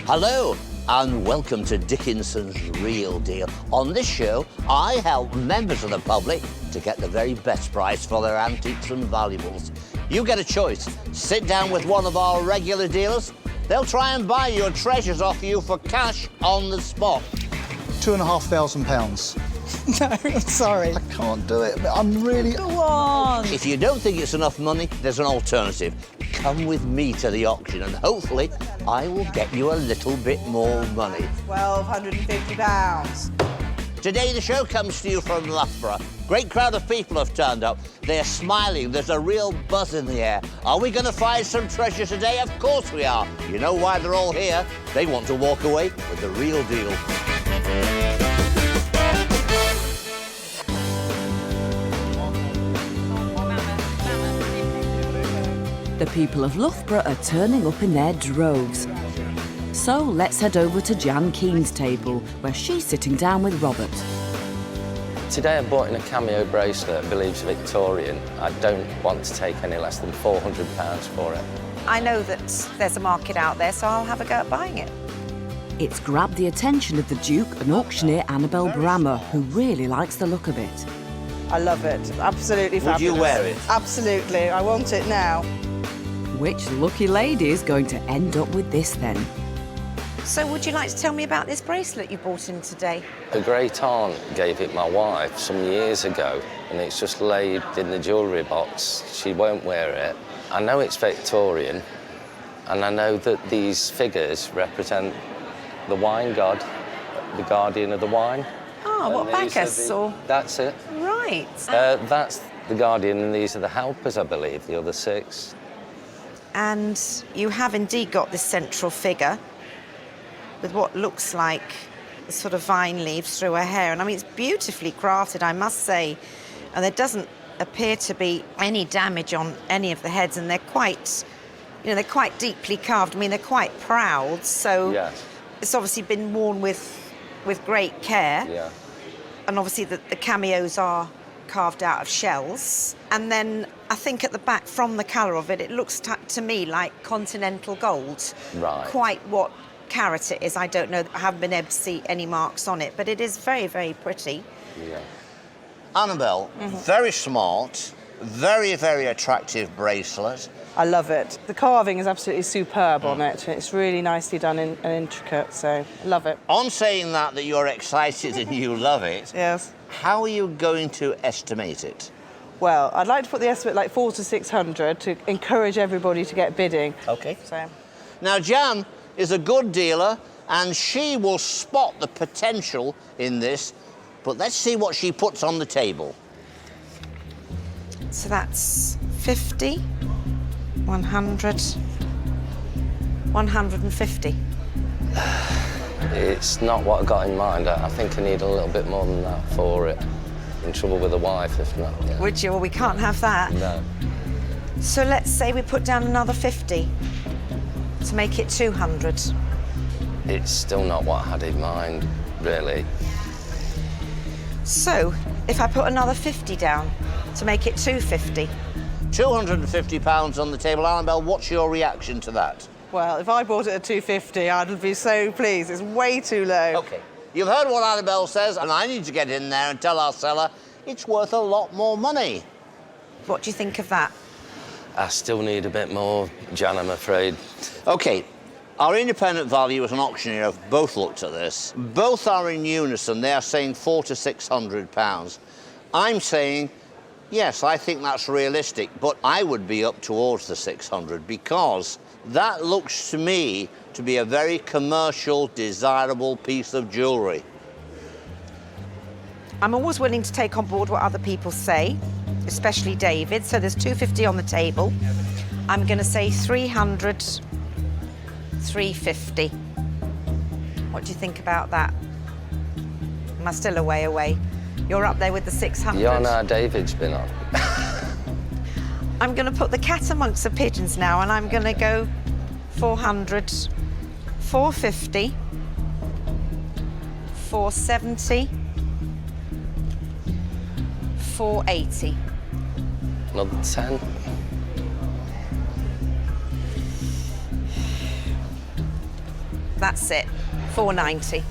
Hello and welcome to Dickinson's Real Deal. On this show, I help members of the public to get the very best price for their antiques and valuables. You get a choice. Sit down with one of our regular dealers. They'll try and buy your treasures off you for cash on the spot. £2,500. No, I'm sorry. I can't do it, but I'm really... Go on. If you don't think it's enough money, there's an alternative. Come with me to the auction and hopefully I will get you a little bit more money. £1,250. Today the show comes to you from Loughborough. Great crowd of people have turned up. They're smiling, there's a real buzz in the air. Are we going to find some treasure today? Of course we are. You know why they're all here? They want to walk away with the real deal. The people of Loughborough are turning up in their droves. So let's head over to Jan Keen's table, where she's sitting down with Robert. Today I bought in a Cameo bracelet, I believe it's Victorian. I don't want to take any less than £400 for it. I know that there's a market out there, so I'll have a go at buying it. It's grabbed the attention of the Duke and auctioneer Annabelle Brammer, who really likes the look of it. I love it. Absolutely fabulous. Would you wear it? Absolutely. I want it now. Which lucky lady is going to end up with this then? So would you like to tell me about this bracelet you bought in today? A great aunt gave it my wife some years ago, and it's just laid in the jewellery box. She won't wear it. I know it's Victorian, and I know that these figures represent the wine god, the guardian of the wine. Oh, what, Bacchus or...? That's it. Right. That's the guardian, and these are the helpers, I believe, the other 6. And you have indeed got this central figure with what looks like sort of vine leaves through her hair. And I mean, it's beautifully crafted, I must say. And there doesn't appear to be any damage on any of the heads. And they're quite, you know, they're quite deeply carved. I mean, they're quite proud. So Yes. It's obviously been worn with great care. Yeah. And obviously the cameos are carved out of shells. And then I think at the back, from the colour of it, it looks to me like continental gold. Right. Quite what carat it is, I don't know. I haven't been able to see any marks on it, but it is very, very pretty. Yeah. Annabelle, very smart, very, very attractive bracelet. I love it. The carving is absolutely superb on it. It's really nicely done and intricate, so I love it. On saying that you're excited and you love it, Yes. how are you going to estimate it? Well, I'd like to put the estimate like 400 to 600 to encourage everybody to get bidding. OK. So, Now, Jan is a good dealer and she will spot the potential in this, but let's see what she puts on the table. So that's 50, 100, 150. It's not what I got in mind. I think I need a little bit more than that for it. In trouble with a wife, if not. Yeah. Would you? Well, we can't have that. No. So let's say we put down another 50 to make it 200. It's still not what I had in mind, really. So if I put another 50 down to make it 250. £250 on the table. Annabelle, what's your reaction to that? well, if I bought it at 250, I'd be so pleased. It's way too low. OK. You've heard what Annabelle says, and I need to get in there and tell our seller it's worth a lot more money. What do you think of that? I still need a bit more, Jan, I'm afraid. OK. Our independent valuers and auctioneer have both looked at this. Both are in unison. They are saying £400 to £600. I'm saying, yes, I think that's realistic, but I would be up towards the 600 because that looks to me to be a very commercial, desirable piece of jewellery. I'm always willing to take on board what other people say, especially David. So there's 250 on the table. I'm going to say 300, 350. What do you think about that? Am I still a way away? You're up there with the 600. You're now David's been on. I'm going to put the cat amongst the pigeons now, and I'm going to go 400, 450, 470, 480. Another 10. That's it. £4.90.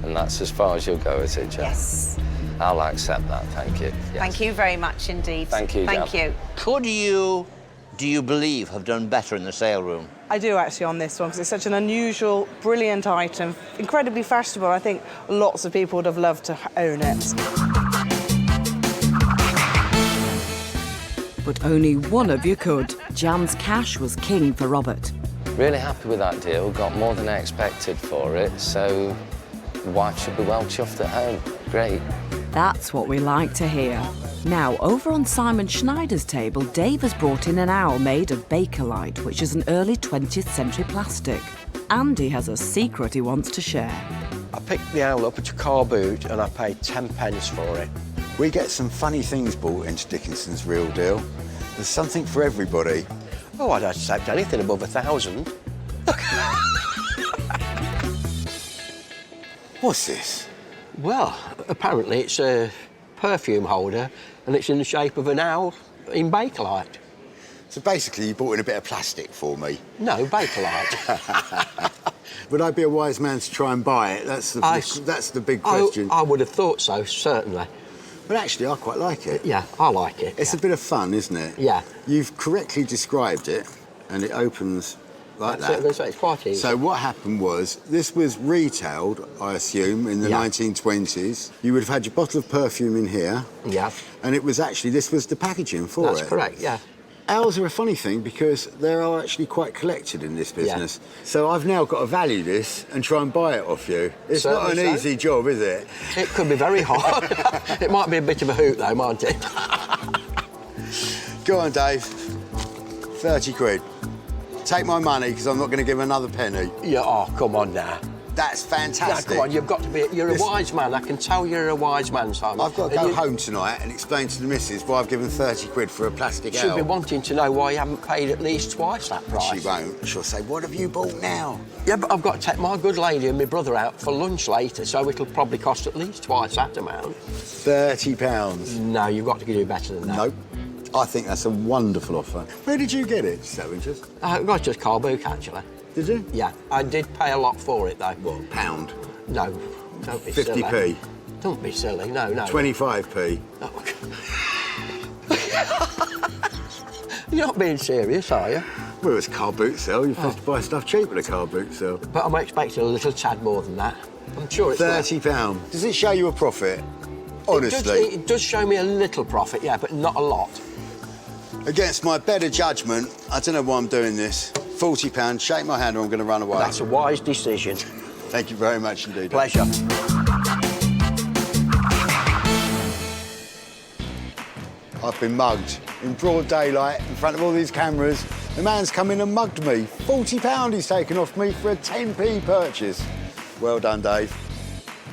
And that's as far as you'll go, is it, Jan? Yes. I'll accept that, thank you. Yes. Thank you very much indeed. Thank you, Thank Jan. you. Could you, do you believe, have done better in the sale room? I do actually on this one because it's such an unusual, brilliant item, incredibly fashionable. I think lots of people would have loved to own it. But only one of you could. Jan's cash was king for Robert. Really happy with that deal. Got more than I expected for it, so the wife should be well chuffed at home. Great. That's what we like to hear. Now, over on Simon Schneider's table, Dave has brought in an owl made of Bakelite, which is an early 20th century plastic. Andy has a secret he wants to share. I picked the owl up at a car boot and I paid 10 pence for it. We get some funny things bought into Dickinson's Real Deal. There's something for everybody. Oh, I'd accept anything above 1,000. What's this? Well, apparently it's a perfume holder and it's in the shape of an owl in Bakelite. So basically, you bought in a bit of plastic for me. No, Bakelite. Would I be a wise man to try and buy it? That's the big question. I would have thought so, certainly. But actually, I quite like it. Yeah, I like it. It's a bit of fun, isn't it? Yeah. You've correctly described it, and it opens like that. It's quite easy. So what happened was, this was retailed, I assume, in the 1920s. You would have had your bottle of perfume in here. Yeah. And it was actually, this was the packaging for it. That's correct, yeah. Owls are a funny thing because they are actually quite collected in this business. Yeah. So I've now got to value this and try and buy it off you. It's not an easy job, is it? It could be very hard. It might be a bit of a hoot, though, mightn't it? Go on, Dave. 30 quid. Take my money, because I'm not going to give another penny. Yeah, oh, come on now. That's fantastic. Yeah, come on, you've got to be... You're a wise man. I can tell you're a wise man, Simon. I've got to go home tonight and explain to the missus why I've given 30 quid for a plastic owl. She'll be wanting to know why you haven't paid at least twice that price. She won't. She'll say, what have you bought now? Yeah, but I've got to take my good lady and my brother out for lunch later, so it'll probably cost at least twice that amount. £30. No, you've got to do better than that. Nope. I think that's a wonderful offer. Where did you get it, just out of interest? I got just car book, actually. Did you? Yeah, I did pay a lot for it, though. What, £1? No, don't be 50p? silly. Don't be silly, no. 25p? Oh. You're not being serious, are you? Well, it's a car boot sale. You have to buy stuff cheap at a car boot sale. But I'm expecting a little tad more than that. I'm sure it's £30. Does it show you a profit? Honestly. It does show me a little profit, yeah, but not a lot. Against my better judgment, I don't know why I'm doing this. £40, shake my hand or I'm going to run away. That's a wise decision. Thank you very much indeed. Pleasure. I've been mugged in broad daylight in front of all these cameras. The man's come in and mugged me. £40 he's taken off me for a 10p purchase. Well done, Dave.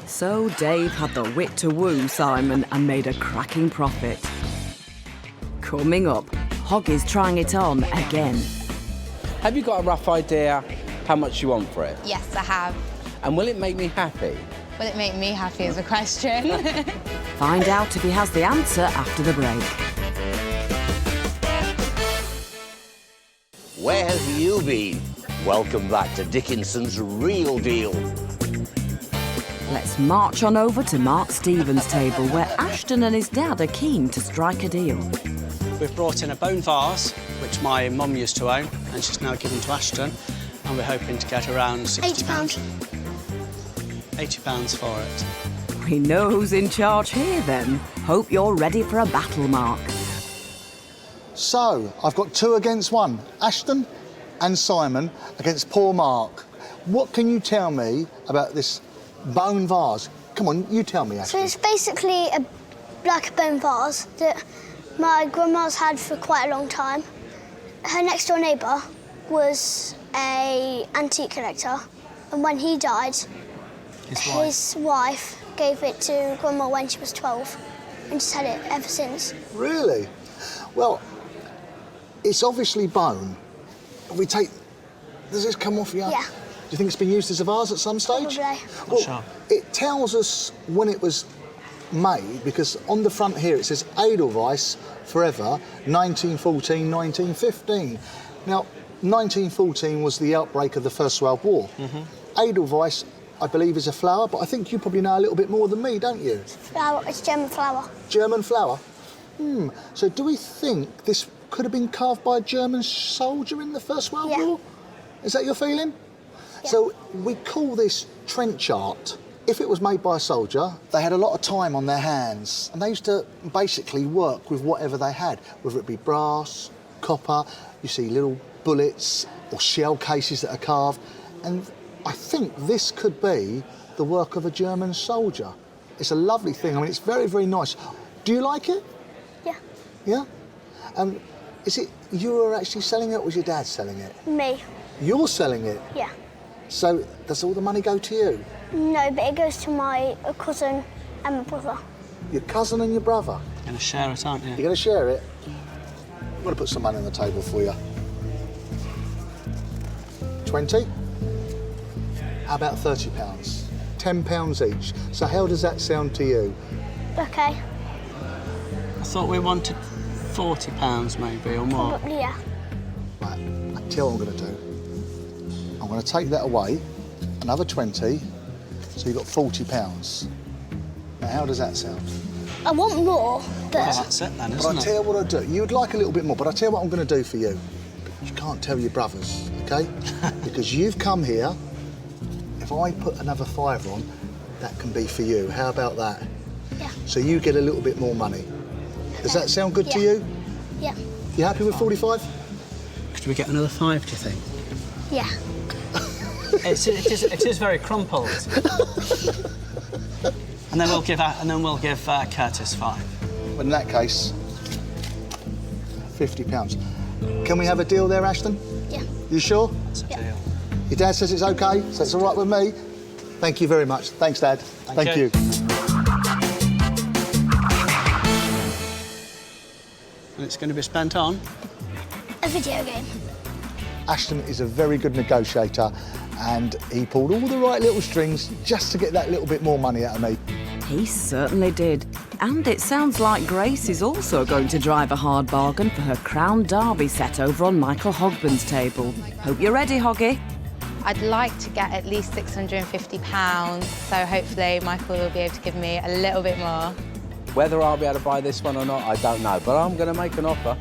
So Dave had the wit to woo Simon and made a cracking profit. Coming up, Hoggy's trying it on again. Have you got a rough idea how much you want for it? Yes, I have. And will it make me happy? Will it make me happy is a question. Find out if he has the answer after the break. Where have you been? Welcome back to Dickinson's Real Deal. Let's march on over to Mark Stevens' table, where Ashton and his dad are keen to strike a deal. We've brought in a bone vase, which my mum used to own, and she's now given to Ashton, and we're hoping to get around £60. £80 for it. We know who's in charge here, then. Hope you're ready for a battle, Mark. So, I've got 2 against 1. Ashton and Simon against poor Mark. What can you tell me about this bone vase? Come on, you tell me, Ashton. So it's basically like a bone vase that my grandma's had for quite a long time. Her next door neighbour was an antique collector, and when he died, his wife gave it to Grandma when she was 12, and she's had it ever since. Really? Well, it's obviously bone. Does this come off yet? Yeah. Do you think it's been used as a vase at some stage? Probably. Well, sure. It tells us when it was made, because on the front here it says Edelweiss Forever, 1914, 1915. Now, 1914 was the outbreak of the First World War. Edelweiss, I believe, is a flower, but I think you probably know a little bit more than me, don't you? Flower, it's German flower. German flower? So do we think this could have been carved by a German soldier in the First World War? Is that your feeling? Yeah. So we call this trench art. If it was made by a soldier, they had a lot of time on their hands, and they used to basically work with whatever they had, whether it be brass, copper. You see little bullets or shell cases that are carved, and I think this could be the work of a German soldier. It's a lovely thing. I mean, it's very, very nice. Do you like it? Yeah. Yeah? Is it you who are actually selling it, or was your dad selling it? Me. You're selling it? Yeah. So does all the money go to you? No, but it goes to my cousin and my brother. Your cousin and your brother? You're going to share it, aren't you? You're going to share it? I'm going to put some money on the table for you. 20? How about £30? £10 each. So how does that sound to you? Okay. I thought we wanted £40 maybe or more. Probably, yeah. Right, I tell you what I'm going to do. I'm going to take that away, another 20, so you've got £40. Now, how does that sound? I want more, but... That's it then, But isn't I'll it? tell you what I'll do. You'd like a little bit more, but I'll tell you what I'm going to do for you. You can't tell your brothers, OK? Because you've come here. If I put another £5 on, that can be for you. How about that? Yeah. So you get a little bit more money. Does that sound good to you? Yeah. You happy with 45? Could we get another 5, do you think? Yeah. It is very crumpled. and then we'll give Curtis 5. In that case, £50. Can we have a deal there, Ashton? Yeah. You sure? It's a deal. Your dad says it's OK, so it's all right with me. Thank you very much. Thanks, Dad. Thank you. And it's going to be spent on? A video game. Ashton is a very good negotiator, and he pulled all the right little strings just to get that little bit more money out of me. He certainly did. And it sounds like Grace is also going to drive a hard bargain for her Crown Derby set over on Michael Hogburn's table. Hope you're ready, Hoggy. I'd like to get at least £650, so hopefully Michael will be able to give me a little bit more. Whether I'll be able to buy this one or not, I don't know, but I'm going to make an offer.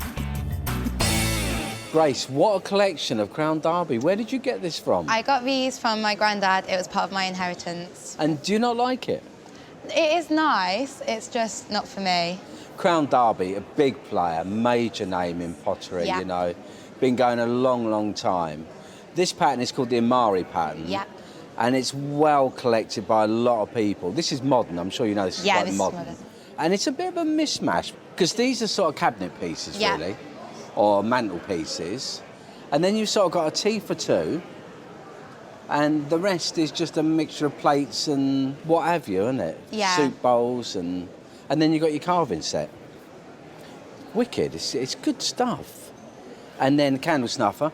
Grace, what a collection of Crown Derby. Where did you get this from? I got these from my granddad. It was part of my inheritance. And do you not like it? It is nice, it's just not for me. Crown Derby, a big player, major name in pottery, Yeah. you know. Been going a long, long time. This pattern is called the Amari pattern. Yeah. And it's well collected by a lot of people. This is modern, I'm sure you know this is quite this modern. is modern. And it's a bit of a mishmash, because these are sort of cabinet pieces, Yeah. really, or mantel pieces. And then you've sort of got a tea for two, and the rest is just a mixture of plates and what have you, isn't it? Yeah. Soup bowls, and then you've got your carving set. Wicked, it's good stuff. And then candle snuffer.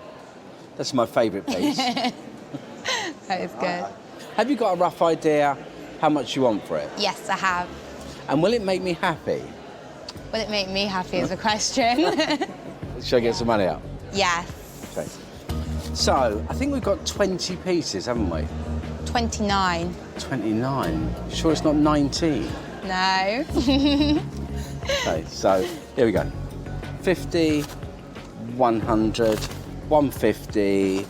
That's my favourite piece. That is good. Have you got a rough idea how much you want for it? Yes, I have. And will it make me happy? Will it make me happy is a question. Shall I get some money out? Yes. Okay. So, I think we've got 20 pieces, haven't we? 29. 29? Sure it's not 19? No. Okay, so here we go. 50, 100, 150,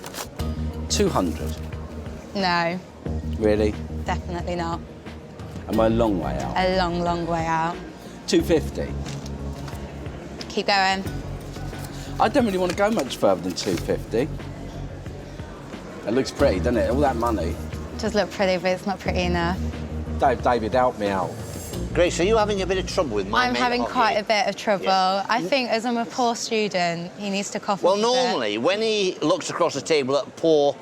200. No, Really? definitely not. Am I a long way out? A long, long way out. 250. Keep going. I don't really want to go much further than 250. It looks pretty, doesn't it? All that money. It does look pretty, but it's not pretty enough. David, help me out. Grace, are you having a bit of trouble with my I'm mate having Hoggy? quite a bit of trouble. Yeah. I think as I'm a poor student, he needs to cough Well, a bit. normally, when he looks across the table at poor,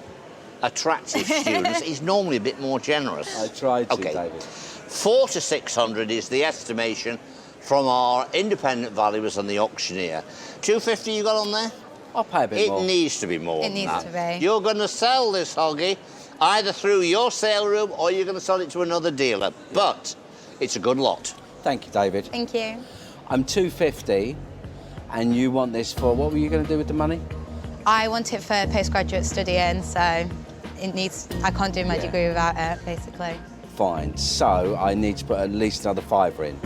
attractive students, he's normally a bit more generous. I tried to, Okay. David. 400 to 600 is the estimation from our independent valuers and the auctioneer. 250 you got on there? I'll pay a bit more. It needs to be more It than needs that. to be. You're going to sell this Hoggy either through your sale room or you're going to sell it to another dealer. But it's a good lot. Thank you, David. Thank you. I'm 250, and you want this for, what were you going to do with the money? I want it for postgraduate studying, so I can't do my degree without it, basically. Fine, so I need to put at least another £5 in.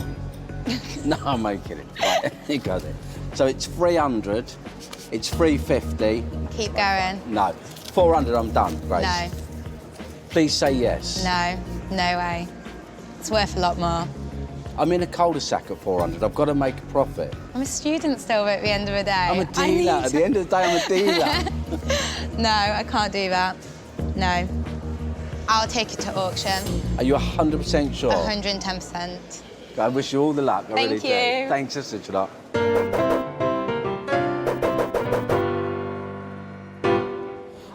No, I'm only kidding. Right, you go then. So it's 300, it's 350. Keep going. No, 400, I'm done, Grace. No. Please say yes. No, no way. It's worth a lot more. I'm in a cul-de-sac at 400. I've got to make a profit. I'm a student still at the end of the day. I'm a dealer. At the end of the day, I'm a dealer. No, I can't do that. No. I'll take it to auction. Are you 100% sure? 110%. I wish you all the luck. I really Thank you. do. Thanks so much a lot.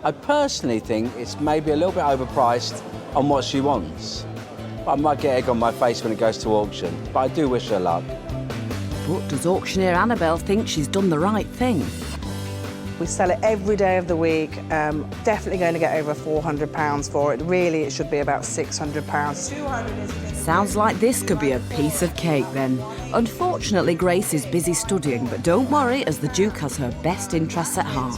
I personally think it's maybe a little bit overpriced on what she wants. I might get egg on my face when it goes to auction, but I do wish her luck. But does auctioneer Annabelle think she's done the right thing? We sell it every day of the week. Definitely going to get over £400 for it. Really, it should be about £600. 200 is... Sounds like this could be a piece of cake then. Unfortunately, Grace is busy studying, but don't worry, as the Duke has her best interests at heart.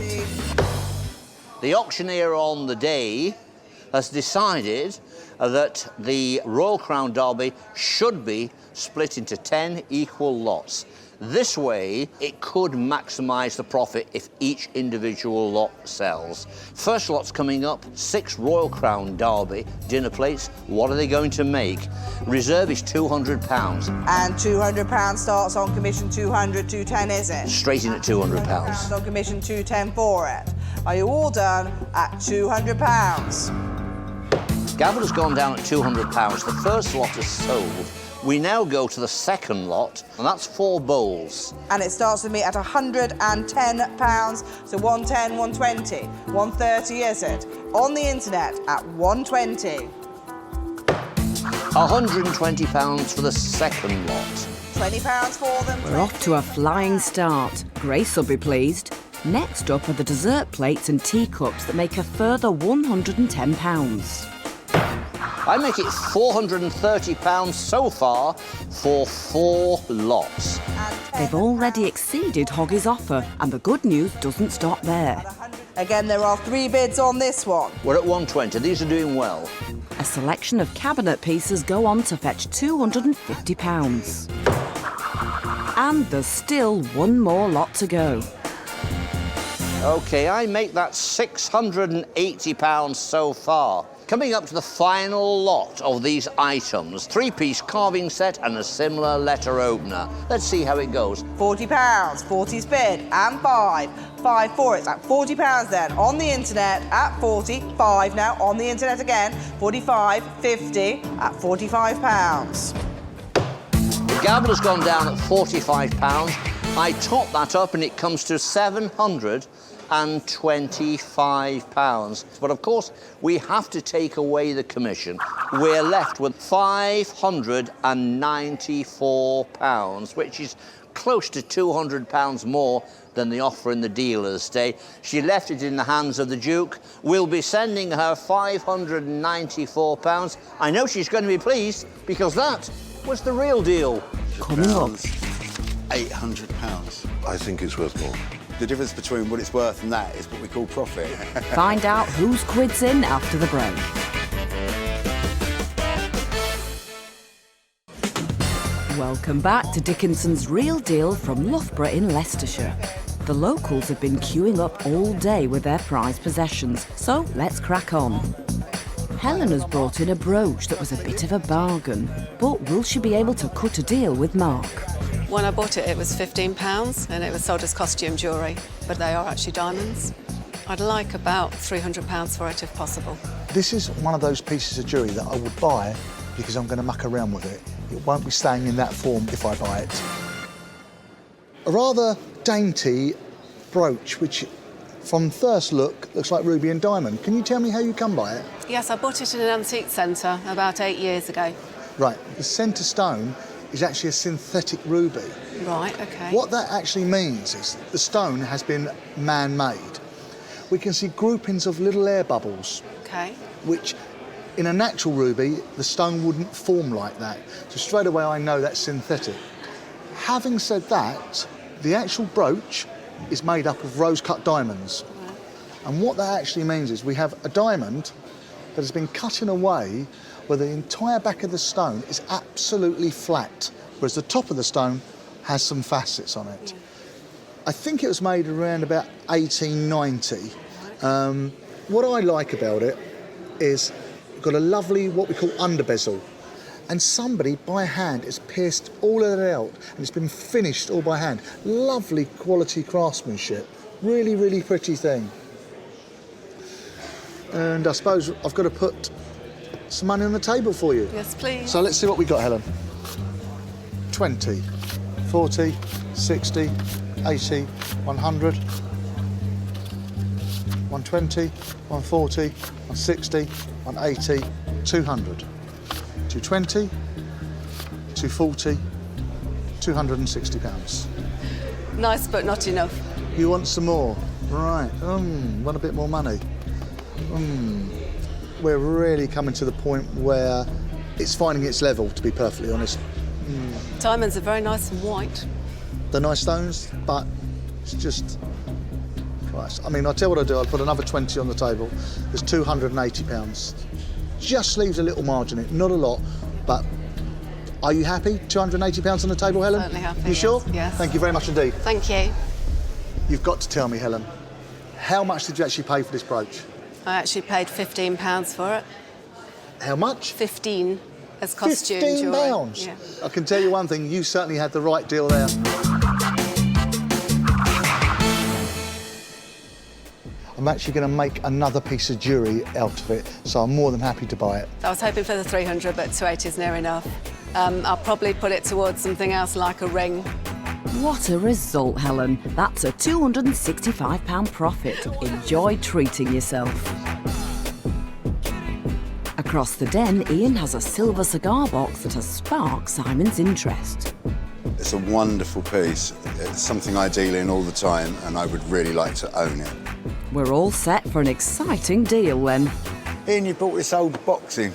The auctioneer on the day has decided that the Royal Crown Derby should be split into 10 equal lots. This way, it could maximise the profit if each individual lot sells. First lot's coming up, 6 Royal Crown Derby dinner plates. What are they going to make? Reserve is £200. And £200 starts on commission 200, 210, is it? Straight in at £200. On commission 210 for it. Are you all done at £200? Gavel has gone down at £200. The first lot is sold. We now go to the second lot, and that's 4 bowls. And it starts with me at £110. So 110, 120, 130, is it? On the internet at 120. £120 for the second lot. £20 for them. We're off to a flying start. Grace will be pleased. Next up are the dessert plates and teacups that make a further £110. I make it £430 so far for 4 lots. They've already exceeded Hoggy's offer, and the good news doesn't stop there. Again, there are 3 bids on this one. We're at 120. These are doing well. A selection of cabinet pieces go on to fetch £250. And there's still one more lot to go. OK, I make that £680 so far. Coming up to the final lot of these items, 3-piece carving set and a similar letter opener. Let's see how it goes. £40, 40's bid, and 5 for it. It's at £40 then. On the internet at 40, 5 now. On the internet again, 45, 50 at £45. The gavel has gone down at £45. I top that up and it comes to £725. But of course, we have to take away the commission. We're left with £594, which is close to £200 more than the offer in the dealer's day. She left it in the hands of the Duke. We'll be sending her £594. I know she's going to be pleased because that was the real deal. Coming up. £800. I think it's worth more. The difference between what it's worth and that is what we call profit. Find out whose quid's in after the break. Welcome back to Dickinson's Real Deal from Loughborough in Leicestershire. The locals have been queuing up all day with their prized possessions, so let's crack on. Helen has brought in a brooch that was a bit of a bargain, but will she be able to cut a deal with Mark? When I bought it, it was £15 and it was sold as costume jewellery, but they are actually diamonds. I'd like about £300 for it if possible. This is one of those pieces of jewellery that I would buy because I'm going to muck around with it. It won't be staying in that form if I buy it. A rather dainty brooch, which from first look looks like ruby and diamond. Can you tell me how you come by it? Yes, I bought it in an antique centre about 8 years ago. Right, the centre stone is actually a synthetic ruby. Right, OK. What that actually means is the stone has been man-made. We can see groupings of little air bubbles. OK. Which, in a natural ruby, the stone wouldn't form like that. So straight away I know that's synthetic. Having said that, the actual brooch is made up of rose-cut diamonds. And what that actually means is we have a diamond that has been cut in a way where the entire back of the stone is absolutely flat, whereas the top of the stone has some facets on it. I think it was made around about 1890. What I like about it is we've got a lovely, what we call under bezel. And somebody, by hand, has pierced all of that out and it's been finished all by hand. Lovely quality craftsmanship. Really, really pretty thing. And I suppose I've got to put some money on the table for you. Yes, please. So let's see what we got, Helen. 20, 40, 60, 80, 100, 120, 140, 160, 180, 200. 220, 240, £260. Nice, but not enough. You want some more? Right, want a bit more money? We're really coming to the point where it's finding its level, to be perfectly honest. Diamonds are very nice and white. They're nice stones, but it's just price. I mean, I'll tell you what I'll do, I'll put another 20 on the table. There's £280. Just leaves a little margin in it, not a lot, but are you happy? £280 on the table, Helen? Certainly happy. You sure? Yes. Thank you very much indeed. Thank you. You've got to tell me, Helen, how much did you actually pay for this brooch? I actually paid £15 for it. How much? 15 as costume £15? jewellery. Yeah. I can tell you one thing, you certainly had the right deal there. I'm actually going to make another piece of jewellery out of it, so I'm more than happy to buy it. I was hoping for the 300, but 280 is near enough. I'll probably put it towards something else like a ring. What a result, Helen. That's a £265 profit. Enjoy treating yourself. Across the den, Ian has a silver cigar box that has sparked Simon's interest. It's a wonderful piece. It's something I deal in all the time, and I would really like to own it. We're all set for an exciting deal then. Ian, you bought this old box in.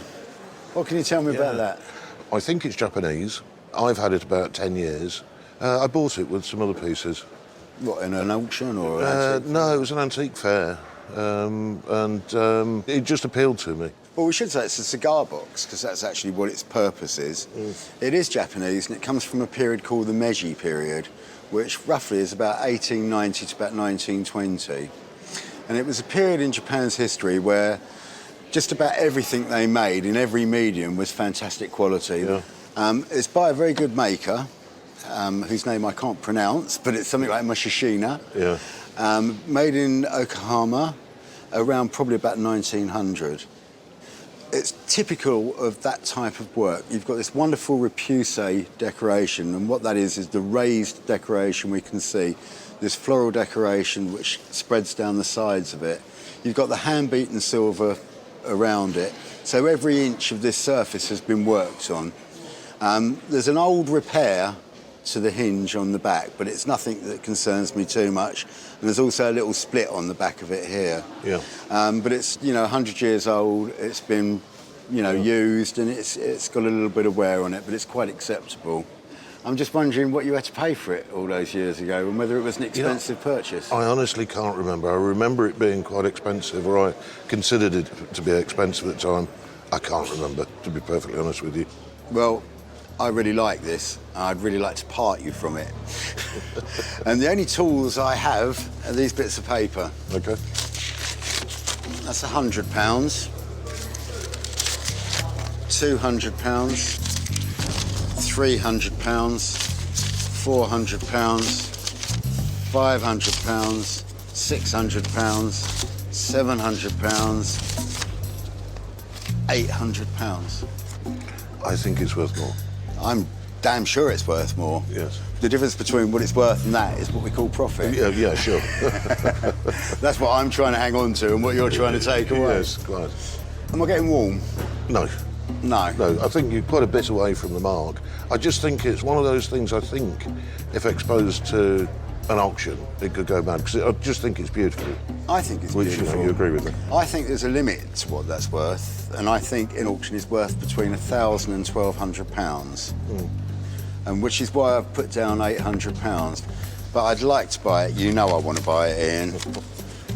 What can you tell me about that? I think it's Japanese. I've had it about 10 years. I bought it with some other pieces. What, in an auction or an antique? No, it was an antique fair. It just appealed to me. Well, we should say it's a cigar box, because that's actually what its purpose is. It is Japanese, and it comes from a period called the Meiji period, which roughly is about 1890 to about 1920. And it was a period in Japan's history where just about everything they made in every medium was fantastic quality. Yeah. It's by a very good maker, whose name I can't pronounce, but it's something like Mashishina. Yeah. Made in Yokohama around probably about 1900. It's typical of that type of work. You've got this wonderful repoussé decoration, and what that is the raised decoration we can see. This floral decoration which spreads down the sides of it. You've got the hand-beaten silver around it, so every inch of this surface has been worked on. There's an old repair to the hinge on the back, but it's nothing that concerns me too much. And there's also a little split on the back of it here. Yeah. But it's, 100 years old, it's been, used, and it's got a little bit of wear on it, but it's quite acceptable. I'm just wondering what you had to pay for it all those years ago, and whether it was an expensive purchase. I honestly can't remember. I remember it being quite expensive, or I considered it to be expensive at the time. I can't remember, to be perfectly honest with you. Well, I really like this. I'd really like to part you from it. And the only tools I have are these bits of paper. Okay. That's £100, £200, £300, £400, £500, £600, £700, £800. I think it's worth more. I'm damn sure it's worth more. Yes. The difference between what it's worth and that is what we call profit. Yeah, sure. That's what I'm trying to hang on to and what you're trying to take away. Yes, quite. Am I getting warm? No. No. No, I think you're quite a bit away from the mark. I just think it's one of those things, I think, if exposed to an auction, it could go mad, because I just think it's beautiful. I think it's beautiful. You agree with me? I think there's a limit to what that's worth, and I think in auction is worth between £1,000 and £1,200, and which is why I've put down £800. But I'd like to buy it. You know I want to buy it, Ian.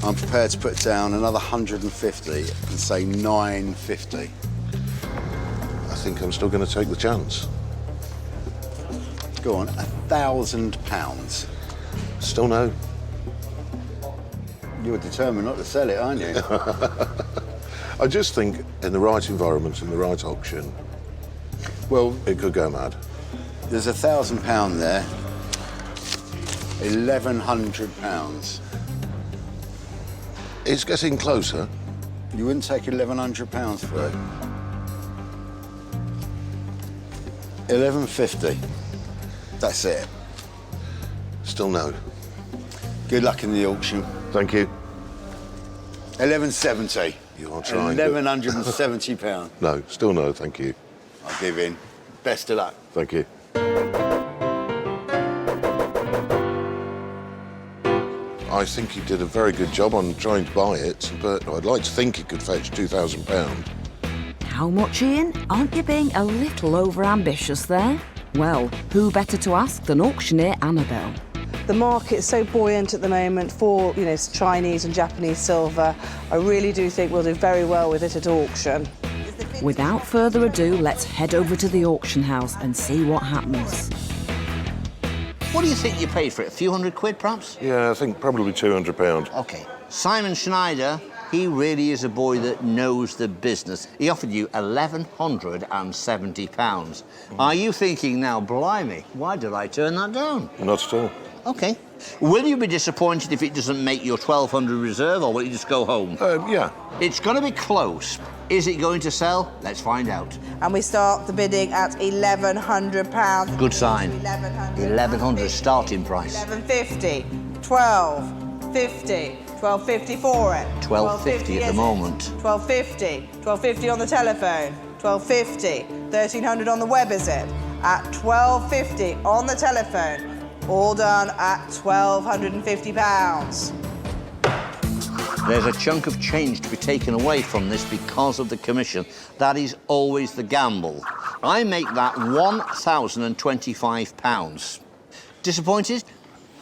I'm prepared to put down another 150 and say 950. I think I'm still going to take the chance. Go on, £1,000. Still no. You're determined not to sell it, aren't you? I just think in the right environment, in the right auction, well, it could go mad. There's £1,000 there. £1,100. It's getting closer. You wouldn't take £1,100 for it? 1150. That's it. Still no. Good luck in the auction. Thank you. 1170. You are trying. £1,170. No, still no, thank you. I'll give in. Best of luck. Thank you. I think he did a very good job on trying to buy it, but I'd like to think it could fetch £2,000. How much, Ian? Aren't you being a little over-ambitious there? Well, who better to ask than auctioneer Annabelle? The market's so buoyant at the moment for, you know, Chinese and Japanese silver. I really do think we'll do very well with it at auction. Without further ado, let's head over to the auction house and see what happens. What do you think you paid for it? A few £100, perhaps? Yeah, I think probably £200. OK. Simon Schneider, he really is a boy that knows the business. He offered you £1,170. Are you thinking now, blimey, why did I turn that down? Not at all. OK. Will you be disappointed if it doesn't make your 1,200 reserve, or will you just go home? Yeah. It's going to be close. Is it going to sell? Let's find out. And we start the bidding at £1,100. Good sign. 1,100 starting price. 1150, 1250, 1250 for it. 1250 at the moment. 1250, 1250 on the telephone. 1250, 1,300 on the web, is it? At 1250 on the telephone. All done at £1,250. There's a chunk of change to be taken away from this because of the commission. That is always the gamble. I make that £1,025. Disappointed?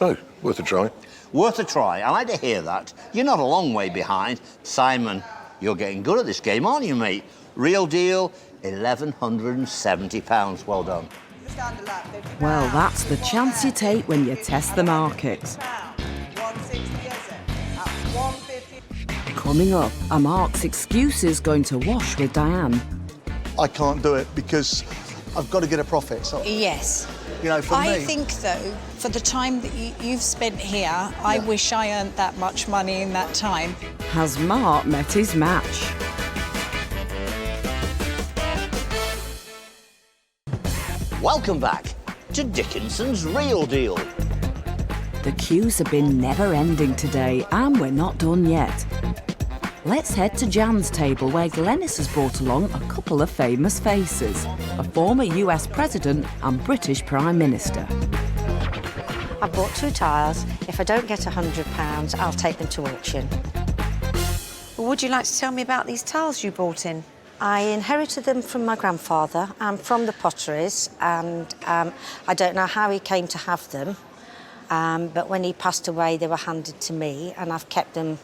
No, worth a try. Worth a try. I like to hear that. You're not a long way behind. Simon, you're getting good at this game, aren't you, mate? Real deal, £1,170. Well done. Well, that's the chance you take when you test the market. Coming up, are Mark's excuses going to wash with Diane? I can't do it because I've got to get a profit. So, Yes. you know, for I me... think, though, for the time that you've spent here, I wish I earned that much money in that time. Has Mark met his match? Welcome back to Dickinson's Real Deal. The queues have been never-ending today, and we're not done yet. Let's head to Jan's table, where Glenys has brought along a couple of famous faces, a former US President and British Prime Minister. I've bought 2 tiles. If I don't get £100, I'll take them to auction. Well, would you like to tell me about these tiles you brought in? I inherited them from my grandfather and from the potteries, and I don't know how he came to have them, but when he passed away, they were handed to me, and I've kept them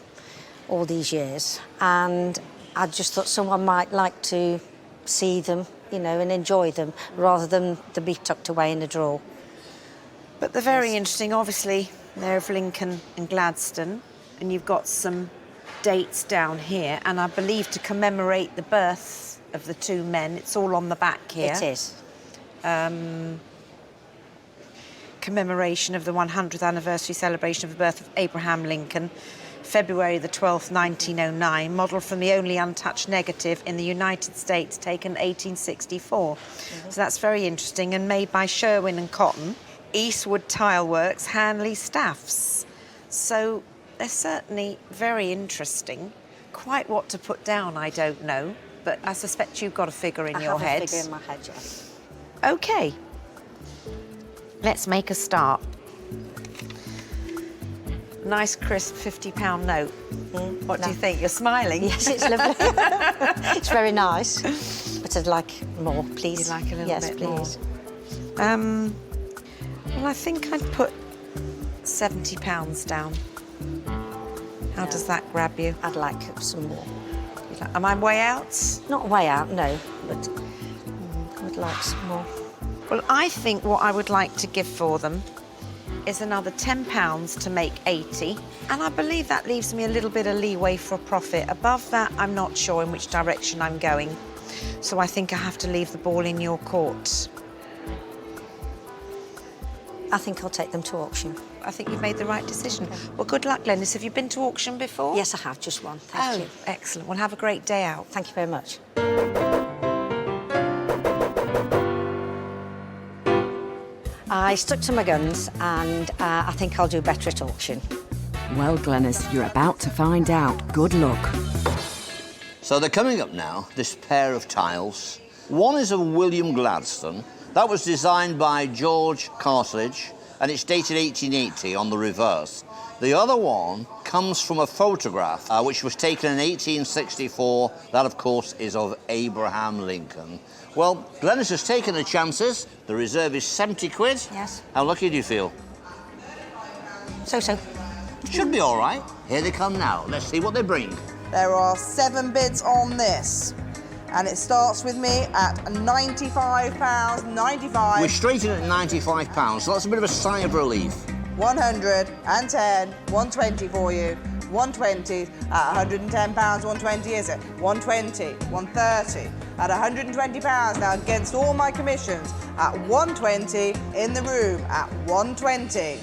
all these years. And I just thought someone might like to see them, you know, and enjoy them, rather than be tucked away in a drawer. But they're very interesting. Obviously, they're of Lincoln and Gladstone, and you've got some dates down here, and I believe to commemorate the birth of the 2 men. It's all on the back here. It is. Commemoration of the 100th anniversary celebration of the birth of Abraham Lincoln, February the 12th, 1909, model from the only untouched negative in the United States, taken 1864. So that's very interesting, and made by Sherwin and Cotton, Eastwood Tile Works, Hanley Staffs. So they're certainly very interesting. Quite what to put down, I don't know, but I suspect you've got a figure in your head. I have a figure in my head, yes. OK. Let's make a start. Nice, crisp £50 note. What do you think? You're smiling. Yes, it's lovely. It's very nice. But I'd like more, please. You'd like a little yes, bit please. more? Well, I think I'd put £70 down. How does that grab you? I'd like some more. Am I way out? Not way out, no, but I would like some more. Well, I think what I would like to give for them is another £10 to make 80, and I believe that leaves me a little bit of leeway for a profit. Above that, I'm not sure in which direction I'm going, so I think I have to leave the ball in your court. I think I'll take them to auction. I think you've made the right decision. Well, good luck, Glenys. Have you been to auction before? Yes, I have, just one. Thank you. Excellent. Well, have a great day out. Thank you very much. I stuck to my guns, and I think I'll do better at auction. Well, Glenys, you're about to find out. Good luck. So they're coming up now, this pair of tiles. One is of William Gladstone. That was designed by George Cartledge, and it's dated 1880 on the reverse. The other one comes from a photograph which was taken in 1864. That, of course, is of Abraham Lincoln. Well, Glenys has taken the chances. The reserve is 70 quid. Yes. How lucky do you feel? So-so. Should be all right. Here they come now. Let's see what they bring. There are 7 bids on this. And it starts with me at £95, 95. We're straight in at £95, so that's a bit of a sigh of relief. 110, 120 for you. 120 at £110, 120 is it? 120, 130 at £120 now against all my commissions at 120 in the room at 120.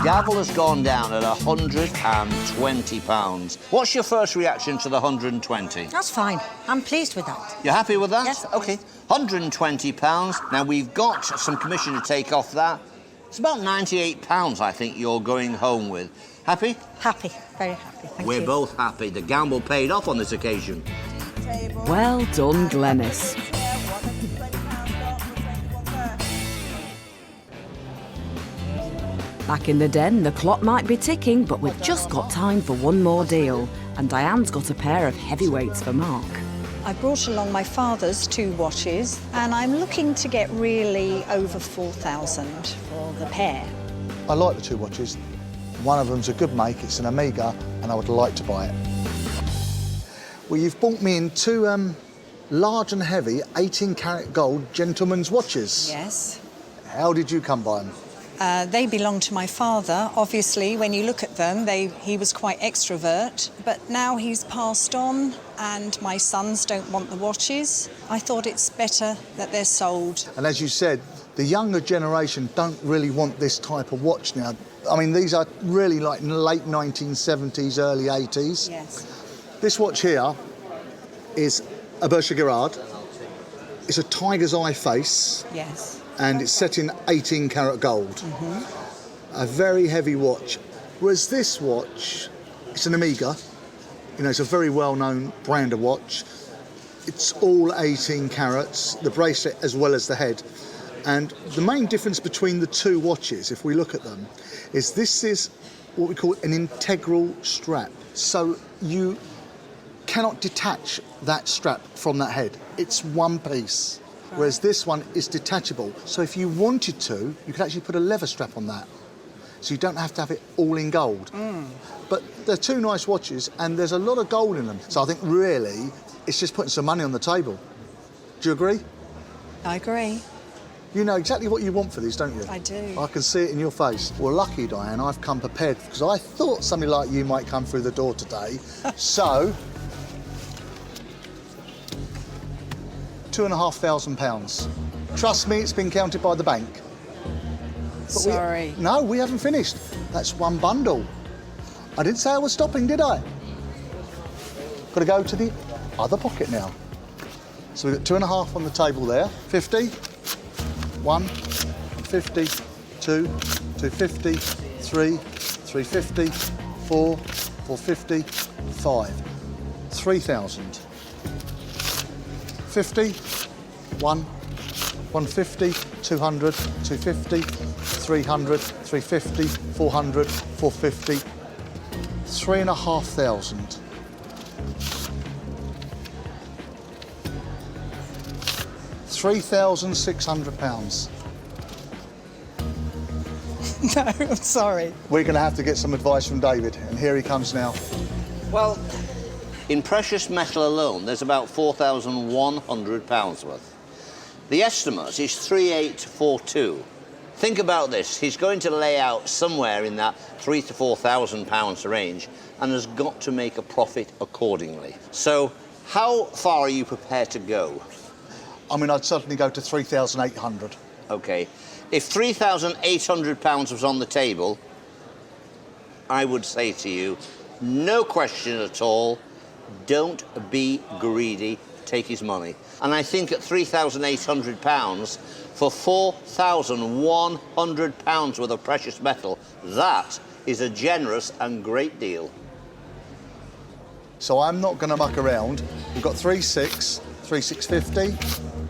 Gavel has gone down at £120. What's your first reaction to the 120? That's fine. I'm pleased with that. You're happy with that? Yes. OK. £120. Now, we've got some commission to take off that. It's about £98, I think, you're going home with. Happy? Happy. Very happy. Thank you. We're both happy. The gamble paid off on this occasion. Well done, Glenys. Back in the den, the clock might be ticking, but we've just got time for one more deal. And Diane's got a pair of heavyweights for Mark. I brought along my father's 2 watches, and I'm looking to get really over 4,000 for the pair. I like the 2 watches. One of them's a good make, it's an Omega, and I would like to buy it. Well, you've bought me in 2 large and heavy 18-carat gold gentleman's watches. Yes. How did you come by them? They belong to my father. Obviously, when you look at them, he was quite extrovert, but now he's passed on and my sons don't want the watches. I thought it's better that they're sold. And as you said, the younger generation don't really want this type of watch now. I mean, these are really like late 1970s, early 80s. Yes. This watch here is a Berkshire. It's a tiger's eye face. Yes. And it's set in 18-carat gold. A very heavy watch. Whereas this watch, it's an Omega. You know, it's a very well-known brand of watch. It's all 18 carats, the bracelet as well as the head. And the main difference between the 2 watches, if we look at them, is this is what we call an integral strap. So you cannot detach that strap from that head. It's one piece. Whereas this one is detachable. So if you wanted to, you could actually put a leather strap on that. So you don't have to have it all in gold. But they're 2 nice watches and there's a lot of gold in them. So I think really, it's just putting some money on the table. Do you agree? I agree. You know exactly what you want for these, don't you? I do. I can see it in your face. Well, lucky, Diane, I've come prepared because I thought somebody like you might come through the door today. So, £2,500. Trust me, it's been counted by the bank. But Sorry. No, we haven't finished. That's one bundle. I didn't say I was stopping, did I? Got to go to the other pocket now. So we've got 2.5 on the table there. 50, 1, 50, 2, 250, 3, 350, 4, 450, 5. 3,000. 50, 1, 150, 200, 250, 300, 350, 400, 450, 3,500. £3,600. No, I'm sorry. We're going to have to get some advice from David, and here he comes now. Well, in precious metal alone, there's about £4,100 worth. The estimate is 3,842. Think about this. He's going to lay out somewhere in that £3,000 to £4,000 range and has got to make a profit accordingly. So how far are you prepared to go? I mean, I'd certainly go to 3,800. OK. If £3,800 was on the table, I would say to you, no question at all, don't be greedy, take his money. And I think at £3,800, for £4,100 worth of precious metal, that is a generous and great deal. So I'm not going to muck around. We've got 3,600, 3,650,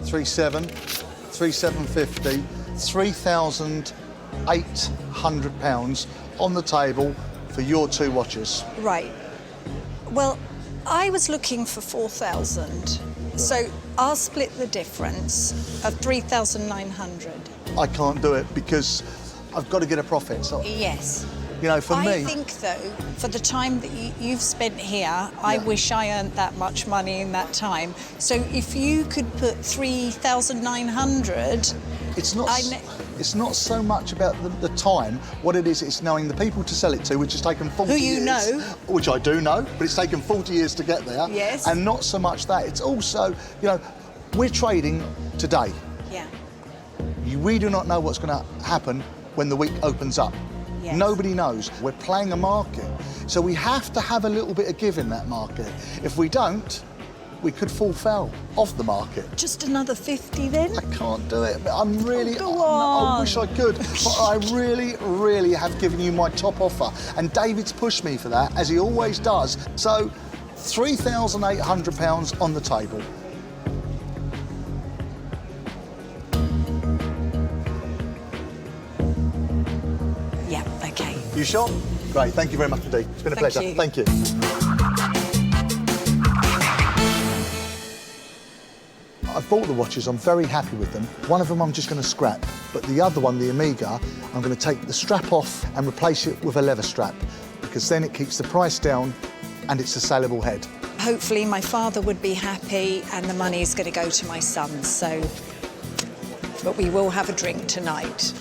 3,700, 3,750, £3,800 on the table for your two watches. Right. Well, I was looking for 4,000. So I'll split the difference of 3,900. I can't do it because I've got to get a profit. So, Yes. you know, for me... I think, though, for the time that you've spent here, I wish I earned that much money in that time. So if you could put 3,900... It's not so much about the time. What it is, it's knowing the people to sell it to, which has taken 40 years. Who you know. Which I do know, but it's taken 40 years to get there. Yes. And not so much that. It's also, you know, we're trading today. Yeah. We do not know what's going to happen when the week opens up. Yes. Nobody knows. We're playing a market. So we have to have a little bit of give in that market. If we don't, we could fall foul of the market. Just another 50 then? I can't do it. I'm really... Oh, go on. I wish I could, but I really, really have given you my top offer. And David's pushed me for that, as he always does. So, £3,800 on the table. Yeah, OK. You sure? Great, thank you very much indeed. It's been a pleasure. Thank you. I've bought the watches, I'm very happy with them. One of them I'm just going to scrap, but the other one, the Omega, I'm going to take the strap off and replace it with a leather strap, because then it keeps the price down and it's a saleable head. Hopefully my father would be happy and the money is going to go to my son, so... But we will have a drink tonight.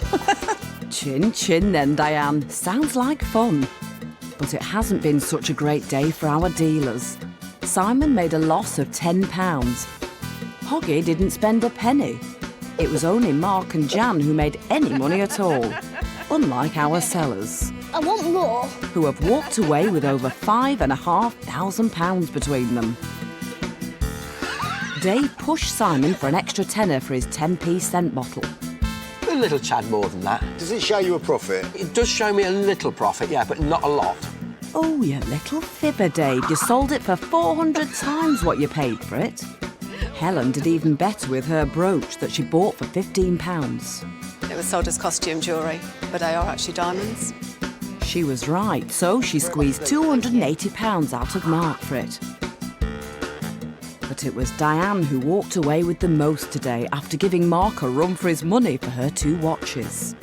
Chin chin then, Diane. Sounds like fun. But it hasn't been such a great day for our dealers. Simon made a loss of £10. Hoggy didn't spend a penny. It was only Mark and Jan who made any money at all, unlike our sellers, I want more. who have walked away with over £5,500 between them. Dave pushed Simon for an extra tenner for his 10p scent bottle. A little tad more than that. Does it show you a profit? It does show me a little profit, yeah, but not a lot. Oh, you little fibber, Dave. You sold it for 400 times what you paid for it. Helen did even better with her brooch that she bought for £15. It was sold as costume jewellery, but they are actually diamonds. She was right, so she squeezed £280 out of Mark for it. But it was Diane who walked away with the most today after giving Mark a run for his money for her two watches.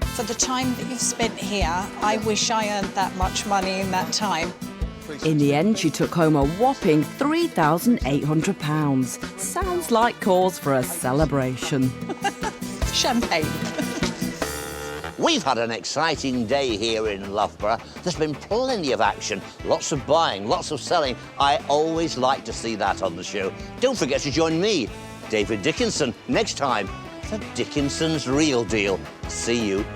For the time that you've spent here, I wish I earned that much money in that time. In the end, she took home a whopping £3,800. Sounds like cause for a celebration. Champagne. We've had an exciting day here in Loughborough. There's been plenty of action, lots of buying, lots of selling. I always like to see that on the show. Don't forget to join me, David Dickinson, next time for Dickinson's Real Deal. See you